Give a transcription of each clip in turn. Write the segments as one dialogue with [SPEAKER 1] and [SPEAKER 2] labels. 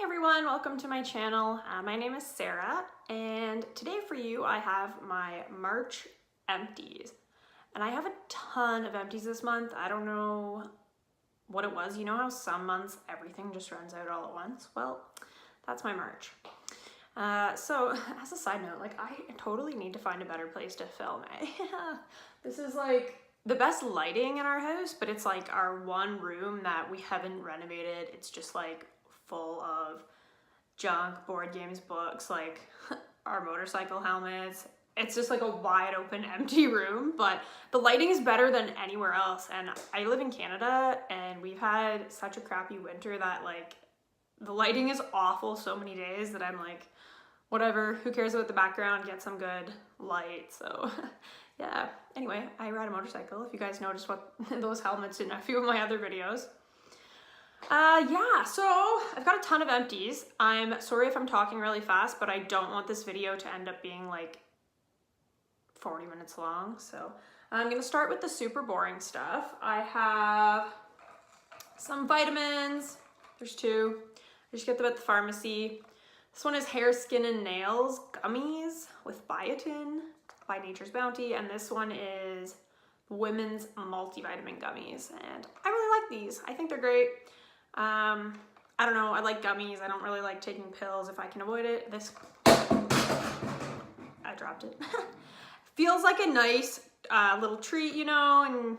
[SPEAKER 1] Hey everyone, welcome to my channel. My name is Sarah, and today for you I have my March empties. And I have a ton of empties this month. I don't know what it was. You know how some months everything just runs out all at once? Well, that's my March. So as a side note, like I totally need to find a better place to film. This is like the best lighting in our house, but it's like our one room that we haven't renovated. It's just like full of junk, board games, books, like our motorcycle helmets. It's just like a wide open empty room, but the lighting is better than anywhere else. And I live in Canada and we've had such a crappy winter that like the lighting is awful so many days that I'm like, whatever, who cares about the background, get some good light. So yeah, anyway, I ride a motorcycle if you guys noticed what those helmets in a few of my other videos. Yeah, so I've got a ton of empties. I'm sorry if I'm talking really fast, but I don't want this video to end up being like 40 minutes long. So I'm gonna start with the super boring stuff. I have some vitamins. There's two. I just get them at the pharmacy. This one is hair, skin, and nails gummies with biotin by Nature's Bounty, and this one is women's multivitamin gummies, and I really like these. I think they're great. I don't know, I like gummies. I don't really like taking pills if I can avoid it. This, I dropped it. Feels like a nice little treat, you know, and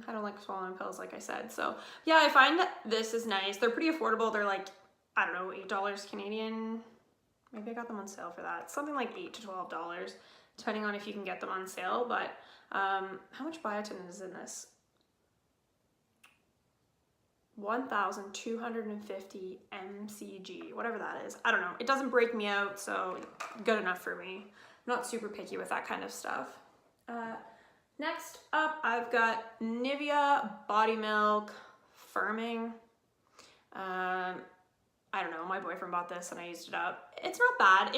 [SPEAKER 1] I don't like swallowing pills like I said. So yeah, I find that this is nice. They're pretty affordable. They're like, I don't know, $8 Canadian. Maybe I got them on sale for that. Something like $8 to $12, depending on if you can get them on sale. But how much biotin is in this? 1,250 mcg, whatever that is. I don't know. It doesn't break me out, so good enough for me. I'm not super picky with that kind of stuff. Next up, I've got Nivea Body Milk Firming. I don't know, my boyfriend bought this and I used it up. It's not bad.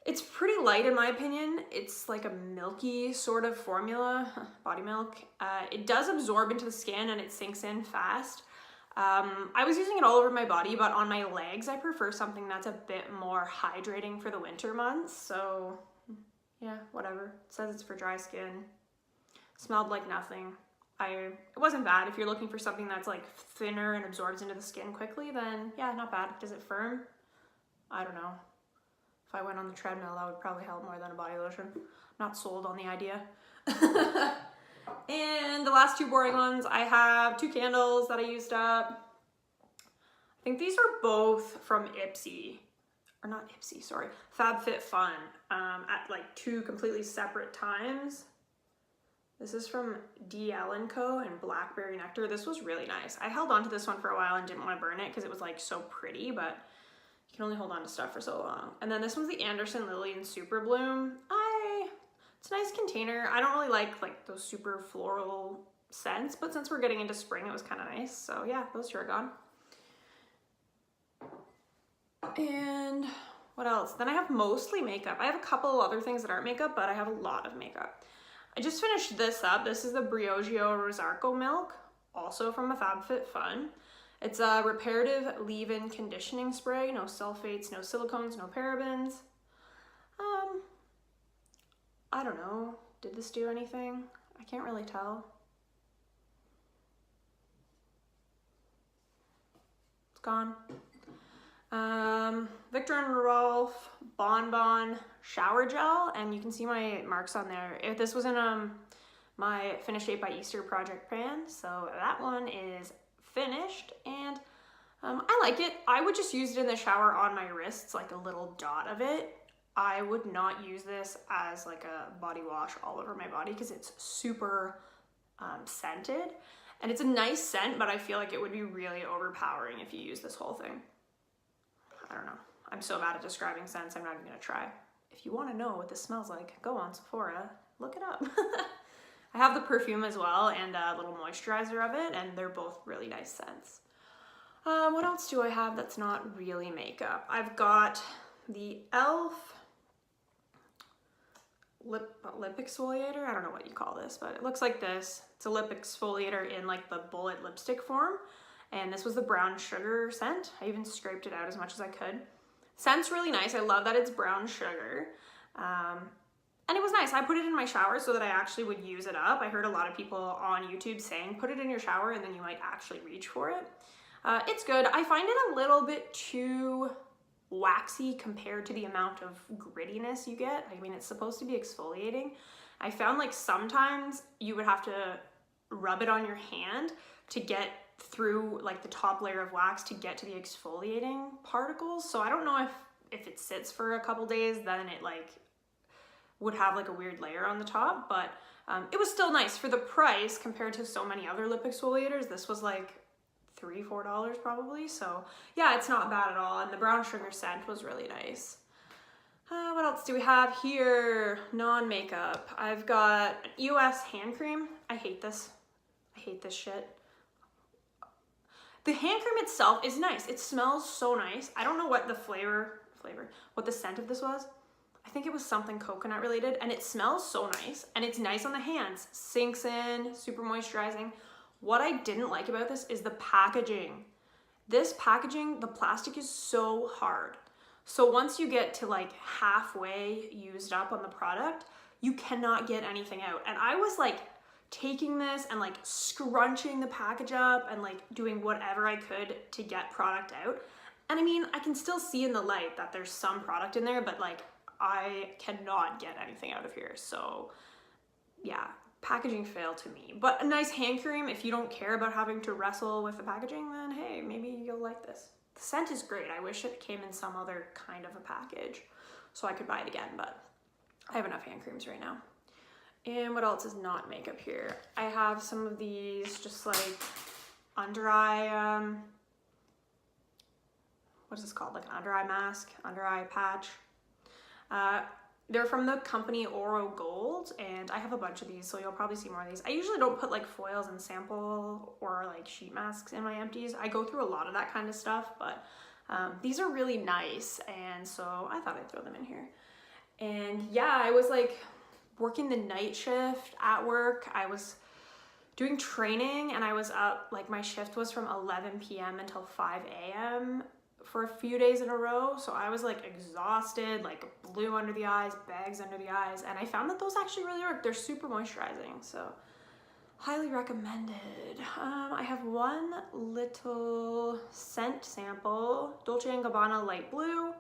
[SPEAKER 1] It's pretty light in my opinion. It's like a milky sort of formula, body milk. It does absorb into the skin and it sinks in fast. I was using it all over my body, but on my legs, I prefer something that's a bit more hydrating for the winter months. So yeah, whatever. It says it's for dry skin. Smelled like nothing. It wasn't bad. If you're looking for something that's like thinner and absorbs into the skin quickly, then yeah, not bad. Does it firm? I don't know. If I went on the treadmill, that would probably help more than a body lotion. Not sold on the idea. And the last two boring ones, I have two candles that I used up. I think these are both from FabFitFun, at like two completely separate times. This is from DL & Co. and Blackberry Nectar. This was really nice. I held on to this one for a while and didn't want to burn it because it was like so pretty, but you can only hold on to stuff for so long. And then this one's the Anderson Lily and Super Bloom. It's a nice container. I don't really like those super floral scents, but since we're getting into spring, it was kind of nice. So yeah, those two are gone. And what else? Then I have mostly makeup. I have a couple of other things that aren't makeup, but I have a lot of makeup. I just finished this up. This is the Briogeo Rosarco Milk, also from a FabFitFun. It's a reparative leave-in conditioning spray. No sulfates, no silicones, no parabens. I don't know. Did this do anything? I can't really tell. It's gone. Victor and Rolf Bonbon Shower Gel, and you can see my marks on there. If this was in my Finish 8 by Easter project pan, so that one is finished, and I like it. I would just use it in the shower on my wrists, like a little dot of it. I would not use this as like a body wash all over my body because it's super scented, and it's a nice scent, but I feel like it would be really overpowering if you use this whole thing. I don't know. I'm so bad at describing scents, I'm not even gonna try. If you want to know what this smells like, go on Sephora, look it up. I have the perfume as well and a little moisturizer of it, and they're both really nice scents. What else do I have that's not really makeup? I've got the e.l.f. lip exfoliator. I don't know what you call this, but it looks like this. It's a lip exfoliator in like the bullet lipstick form. and this was the brown sugar scent. I even scraped it out as much as I could. Scent's really nice. I love that it's brown sugar. And it was nice. I put it in my shower so that I actually would use it up. I heard a lot of people on YouTube saying, put it in your shower and then you might actually reach for it. It's good. I find it a little bit too waxy compared to the amount of grittiness you get. I mean, it's supposed to be exfoliating. I found like sometimes you would have to rub it on your hand to get through like the top layer of wax to get to the exfoliating particles. So I don't know if it sits for a couple days, then it like would have like a weird layer on the top, but it was still nice for the price compared to so many other lip exfoliators. This was like $3-4 probably. So yeah, it's not bad at all. And the brown sugar scent was really nice. What else do we have here? Non-makeup. I've got US hand cream. I hate this. I hate this shit. The hand cream itself is nice. It smells so nice. I don't know what the what the scent of this was. I think it was something coconut related, and it smells so nice, and it's nice on the hands. Sinks in, super moisturizing. What I didn't like about this is the packaging. This packaging, the plastic is so hard. So once you get to like halfway used up on the product, you cannot get anything out. And I was like taking this and like scrunching the package up and like doing whatever I could to get product out. And I mean, I can still see in the light that there's some product in there, but like I cannot get anything out of here. So yeah, packaging fail to me. But a nice hand cream, if you don't care about having to wrestle with the packaging, then hey, maybe you'll like this. The scent is great. I wish it came in some other kind of a package so I could buy it again, but I have enough hand creams right now. And what else is not makeup here? I have some of these just like under eye, what is this called? Like an under eye mask, under eye patch. They're from the company Oro Gold, and I have a bunch of these, so you'll probably see more of these. I usually don't put like foils and sample or like sheet masks in my empties. I go through a lot of that kind of stuff, but these are really nice, and so I thought I'd throw them in here. And yeah, I was like working the night shift at work. I was doing training, and I was up, like my shift was from 11 p.m. until 5 a.m. for a few days in a row. So I was like exhausted, like blue under the eyes, bags under the eyes. And I found that those actually really work. They're super moisturizing. So highly recommended. I have one little scent sample, Dolce & Gabbana Light Blue.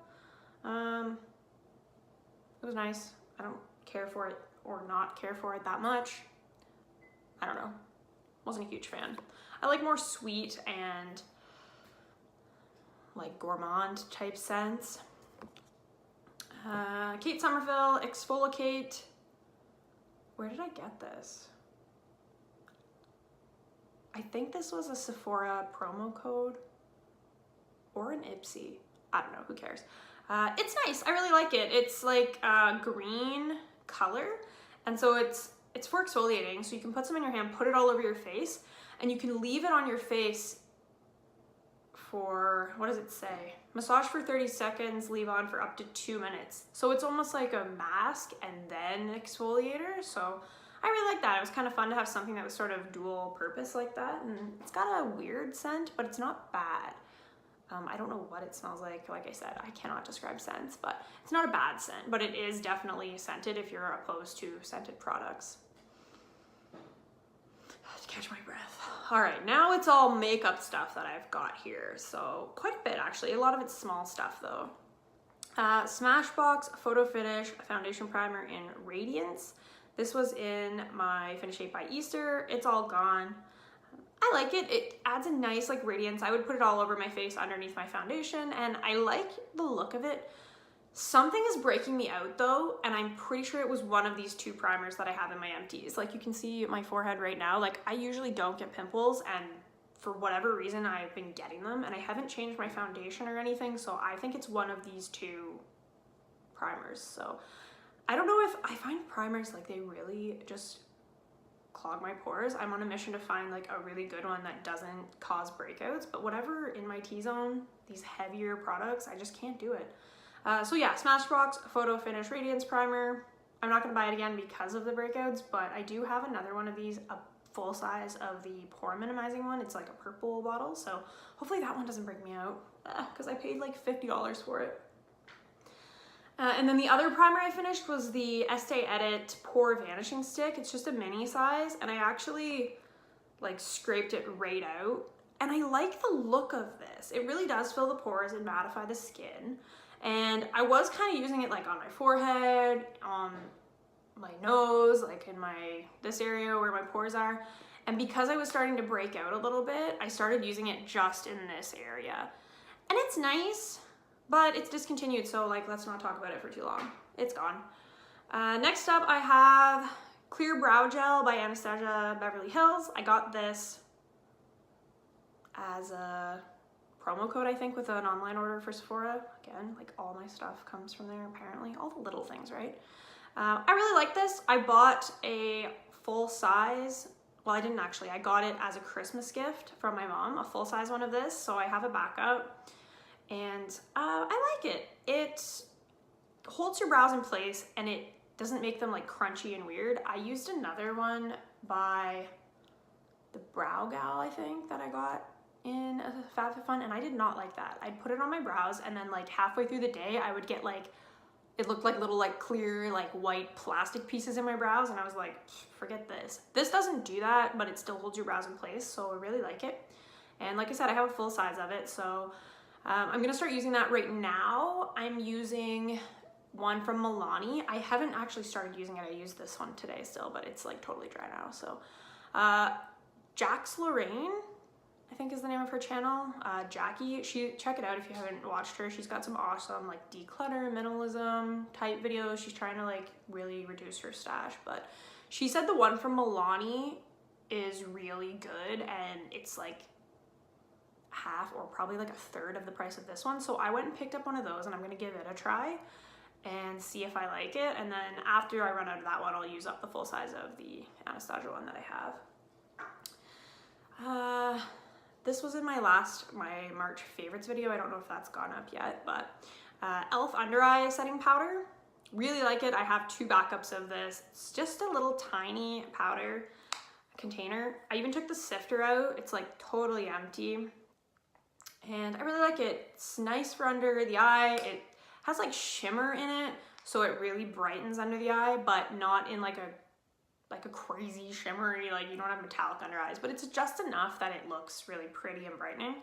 [SPEAKER 1] It was nice. I don't care for it or not care for it that much. I don't know. Wasn't a huge fan. I like more sweet and like gourmand type scents. Kate Somerville Exfoliate. Where did I get this? I think this was a Sephora promo code or an Ipsy. I don't know, who cares? It's nice, I really like it. It's like green color, and so it's for exfoliating, so you can put some in your hand, put it all over your face, and you can leave it on your face for, what does it say? Massage for 30 seconds, leave on for up to 2 minutes. So it's almost like a mask and then exfoliator. So I really like that. It was kind of fun to have something that was sort of dual purpose like that. And it's got a weird scent, but it's not bad. I don't know what it smells like. Like I said, I cannot describe scents, but it's not a bad scent, but it is definitely scented if you're opposed to scented products. To catch my breath. All right, now it's all makeup stuff that I've got here. So quite a bit actually. A lot of it's small stuff though. Smashbox Photo Finish Foundation Primer in Radiance. This was in my Finish 8 by Easter. It's all gone. I like it. It adds a nice like radiance. I would put it all over my face underneath my foundation, and I like the look of it. Something is breaking me out though, and I'm pretty sure it was one of these two primers that I have in my empties. Like you can see my forehead right now, like I usually don't get pimples, and for whatever reason I've been getting them, and I haven't changed my foundation or anything, so I think it's one of these two primers. So I don't know if I find primers like they really just clog my pores. I'm on a mission to find like a really good one that doesn't cause breakouts, but whatever in my T-zone, these heavier products, I just can't do it. So yeah, Smashbox Photo Finish Radiance Primer. I'm not gonna buy it again because of the breakouts, but I do have another one of these, a full size of the pore minimizing one. It's like a purple bottle, so hopefully that one doesn't break me out because I paid like $50 for it. And then the other primer I finished was the Estee Edit Pore Vanishing Stick. It's just a mini size, and I actually like scraped it right out. And I like the look of this. It really does fill the pores and mattify the skin. And I was kind of using it like on my forehead, on my nose, like in this area where my pores are. And because I was starting to break out a little bit, I started using it just in this area. And it's nice, but it's discontinued, so like let's not talk about it for too long. It's gone. Next up I have Clear Brow Gel by Anastasia Beverly Hills. I got this as a promo code, I think, with an online order for Sephora. Again, like all my stuff comes from there apparently, all the little things, right? I really like this. I bought a full size, well I didn't actually, I got it as a Christmas gift from my mom, a full size one of this, so I have a backup. And I like it. It holds your brows in place and it doesn't make them like crunchy and weird. I used another one by the Brow Gal, I think, that I got in a FabFitFun, and I did not like that. I'd put it on my brows and then like halfway through the day I would get like, it looked like little like clear like white plastic pieces in my brows, and I was like, forget this. This doesn't do that, but it still holds your brows in place, so I really like it. And like I said, I have a full size of it, so I'm gonna start using that right now. I'm using one from Milani. I haven't actually started using it. I used this one today still, but it's like totally dry now. So Jax Lorraine, I think is the name of her channel. Jackie, check it out if you haven't watched her. She's got some awesome like declutter, minimalism type videos. She's trying to like really reduce her stash, but she said the one from Milani is really good, and it's like half or probably like a third of the price of this one. So I went and picked up one of those, and I'm gonna give it a try and see if I like it. And then after I run out of that one, I'll use up the full size of the Anastasia one that I have. This was in my March favorites video. I don't know if that's gone up yet, but e.l.f. Under Eye Setting Powder. Really like it. I have 2 backups of this. It's just a little tiny powder container. I even took the sifter out. It's like totally empty. And I really like it. It's nice for under the eye. It has like shimmer in it, so it really brightens under the eye, but not in like a crazy shimmery, like you don't have metallic under eyes, but it's just enough that it looks really pretty and brightening.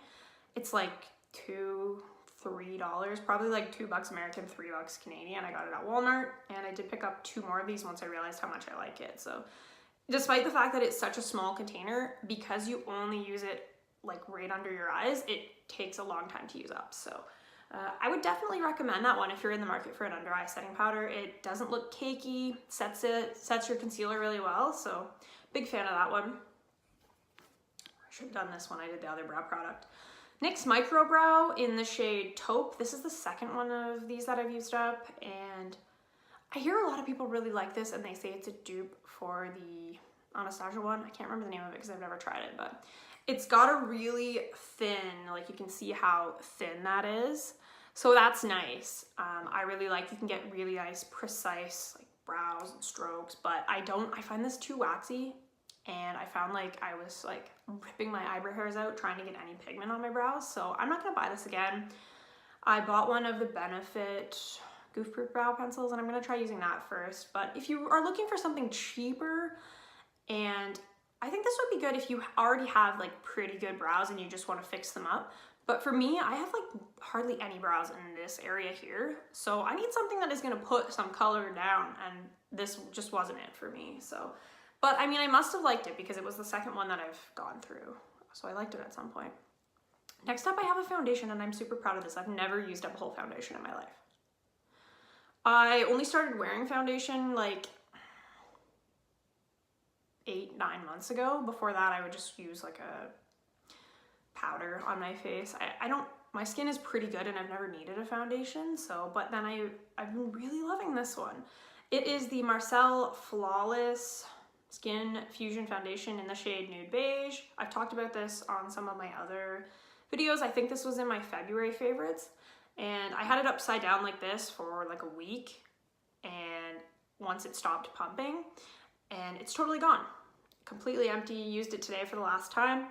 [SPEAKER 1] It's like $2-3, probably like $2 American, $3 Canadian. I got it at Walmart, and I did pick up 2 more of these once I realized how much I like it. So despite the fact that it's such a small container, because you only use it like right under your eyes, it takes a long time to use up. So I would definitely recommend that one if you're in the market for an under eye setting powder. It doesn't look cakey, sets your concealer really well, so big fan of that one. I should have done this one. I did the other brow product. NYX Micro Brow in the shade Taupe. This is the second one of these that I've used up, and I hear a lot of people really like this, and they say it's a dupe for the Anastasia one. I can't remember the name of it because I've never tried it, but it's got a really thin, like you can see how thin that is. So that's nice. I really like, you can get really nice, precise like brows and strokes, but I find this too waxy, and I found like I was like ripping my eyebrow hairs out trying to get any pigment on my brows. So I'm not gonna buy this again. I bought one of the Benefit Goof Proof brow pencils, and I'm gonna try using that first. But if you are looking for something cheaper, and I think this would be good if you already have like pretty good brows and you just want to fix them up. But for me, I have like hardly any brows in this area here, so I need something that is going to put some color down, and this just wasn't it for me. So, but I mean, I must have liked it because it was the second one that I've gone through, so I liked it at some point. Next up, I have a foundation, and I'm super proud of this. I've never used up a whole foundation in my life. I only started wearing foundation like 8-9 months ago. Before that, I would just use like a powder on my face. My skin is pretty good, and I've never needed a foundation, so, but then I've been really loving this one. It is the Marcel Flawless Skin Fusion Foundation in the shade Nude Beige. I've talked about this on some of my other videos. I think this was in my February favorites, and I had it upside down like this for like a week, and once it stopped pumping, and it's totally gone. completely empty, used it today for the last time.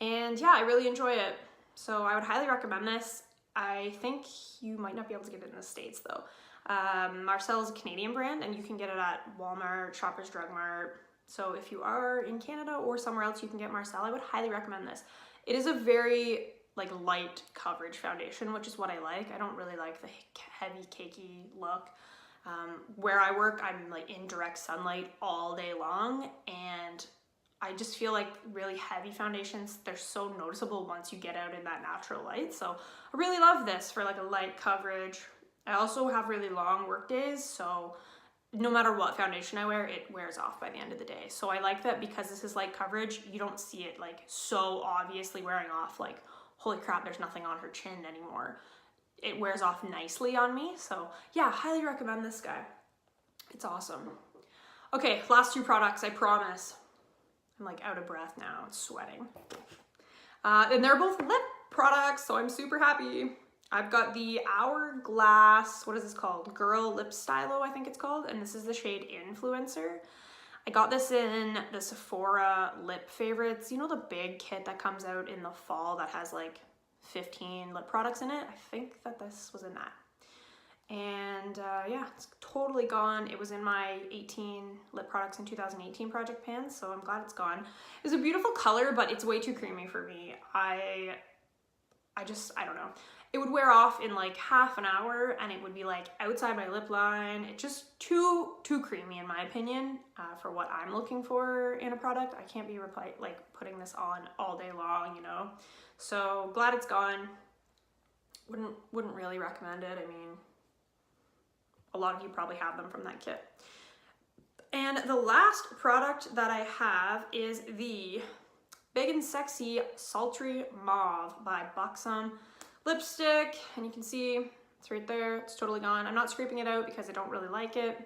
[SPEAKER 1] And yeah, I really enjoy it. So I would highly recommend this. I think you might not be able to get it in the States though. Marcel is a Canadian brand and you can get it at Walmart, Shoppers Drug Mart. So if you are in Canada or somewhere else you can get Marcel, I would highly recommend this. It is a very like light coverage foundation, which is what I like. I don't really like the heavy cakey look. Where I work, I'm like in direct sunlight all day long, and I just feel like really heavy foundations, they're so noticeable once you get out in that natural light. So I really love this for like a light coverage. I also have really long work days, so no matter what foundation I wear, it wears off by the end of the day. So I like that because this is light coverage, you don't see it like so obviously wearing off, like, holy crap, there's nothing on her chin anymore. It wears off nicely on me. So yeah, highly recommend this guy. It's awesome. Okay, last two products, I promise. I'm like out of breath now, it's sweating. And they're both lip products, so I'm super happy. I've got the Hourglass, what is this called? Girl Lip Stylo, I think it's called. And this is the shade Influencer. I got this in the Sephora Lip Favorites. You know the big kit that comes out in the fall that has like 15 lip products in it? I think that this was in that. And yeah, it's totally gone. It was in my 18 lip products in 2018 project pans, so I'm glad it's gone. It's a beautiful color, but it's way too creamy for me. I don't know. It would wear off in like half an hour and it would be like outside my lip line. It's just too creamy in my opinion for what I'm looking for in a product. I can't be putting this on all day long, you know? So glad it's gone. Wouldn't really recommend it. I mean, a lot of you probably have them from that kit. And the last product that I have is the Big and Sexy Sultry Mauve by Buxom lipstick, and you can see it's right there. It's totally gone. I'm not scraping it out because I don't really like it.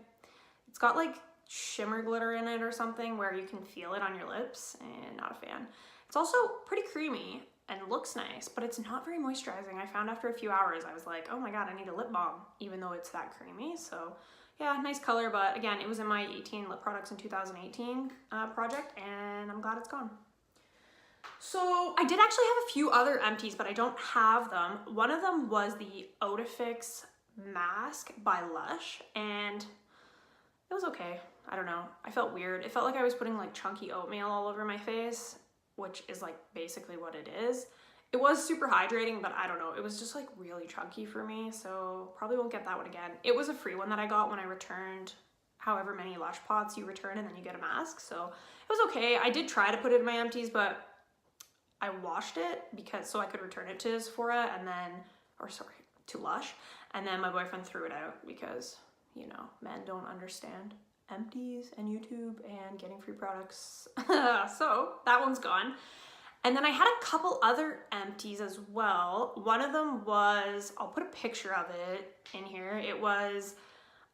[SPEAKER 1] It's got like shimmer glitter in it or something where you can feel it on your lips, and not a fan. It's also pretty creamy and looks nice, but it's not very moisturizing. I found after a few hours, I was like, oh my God, I need a lip balm, even though it's that creamy. So yeah, nice color, but again, it was in my 18 lip products in 2018 project, and I'm glad it's gone. So I did actually have a few other empties, but I don't have them. One of them was the Odafix mask by Lush, and it was okay. I don't know. I felt weird. It felt like I was putting like chunky oatmeal all over my face, which is like basically what it is. It was super hydrating, but I don't know. It was just like really chunky for me, so probably won't get that one again. It was a free one that I got when I returned however many Lush pots you return, and then you get a mask, so it was okay. I did try to put it in my empties, but I washed it so I could return it to Sephora to Lush, and then my boyfriend threw it out because, you know, men don't understand empties and YouTube and getting free products. So that one's gone. And then I had a couple other empties as well. One of them was, I'll put a picture of it in here. It was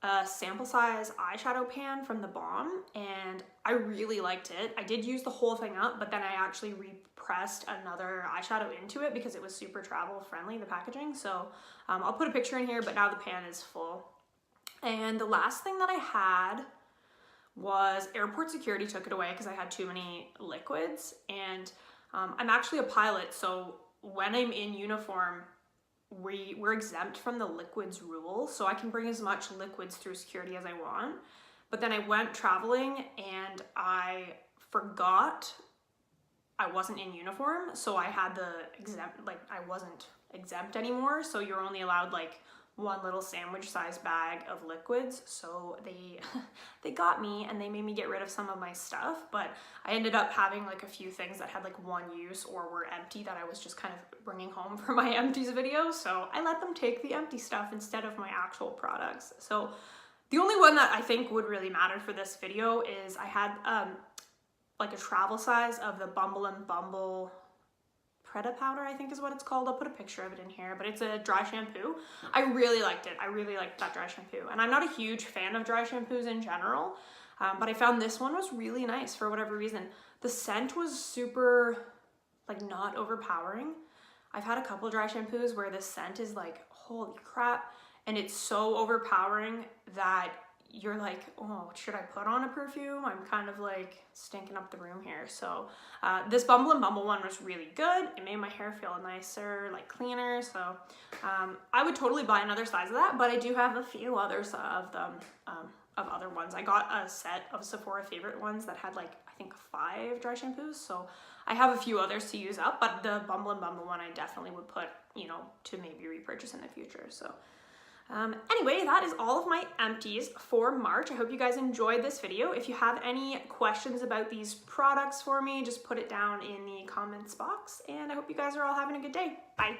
[SPEAKER 1] a sample size eyeshadow pan from The Balm, and I really liked it. I did use the whole thing up, but then I actually repressed another eyeshadow into it because it was super travel friendly, the packaging. So I'll put a picture in here, but now the pan is full. And the last thing that I had was airport security took it away because I had too many liquids, and I'm actually a pilot, so when I'm in uniform, we're exempt from the liquids rule, so I can bring as much liquids through security as I want. But then I went traveling and I forgot I wasn't in uniform, so I had the I wasn't exempt anymore, so you're only allowed like one little sandwich sized bag of liquids. So they got me and they made me get rid of some of my stuff, but I ended up having like a few things that had like one use or were empty that I was just kind of bringing home for my empties video. So I let them take the empty stuff instead of my actual products. So the only one that I think would really matter for this video is I had like a travel size of the Bumble and Bumble Preta powder, I think is what it's called. I'll put a picture of it in here, but it's a dry shampoo. I really liked it. I really liked that dry shampoo. And I'm not a huge fan of dry shampoos in general, but I found this one was really nice for whatever reason. The scent was super, like, not overpowering. I've had a couple dry shampoos where the scent is like, holy crap, and it's so overpowering that you're like, oh, should I put on a perfume? I'm kind of like stinking up the room here. So this Bumble and Bumble one was really good. It made my hair feel nicer, like cleaner. So I would totally buy another size of that, but I do have a few others of them, of other ones. I got a set of Sephora favorite ones that had like, I think 5 dry shampoos. So I have a few others to use up, but the Bumble and Bumble one I definitely would put, you know, to maybe repurchase in the future. So anyway, that is all of my empties for March. I hope you guys enjoyed this video. If you have any questions about these products for me, just put it down in the comments box, and I hope you guys are all having a good day. Bye.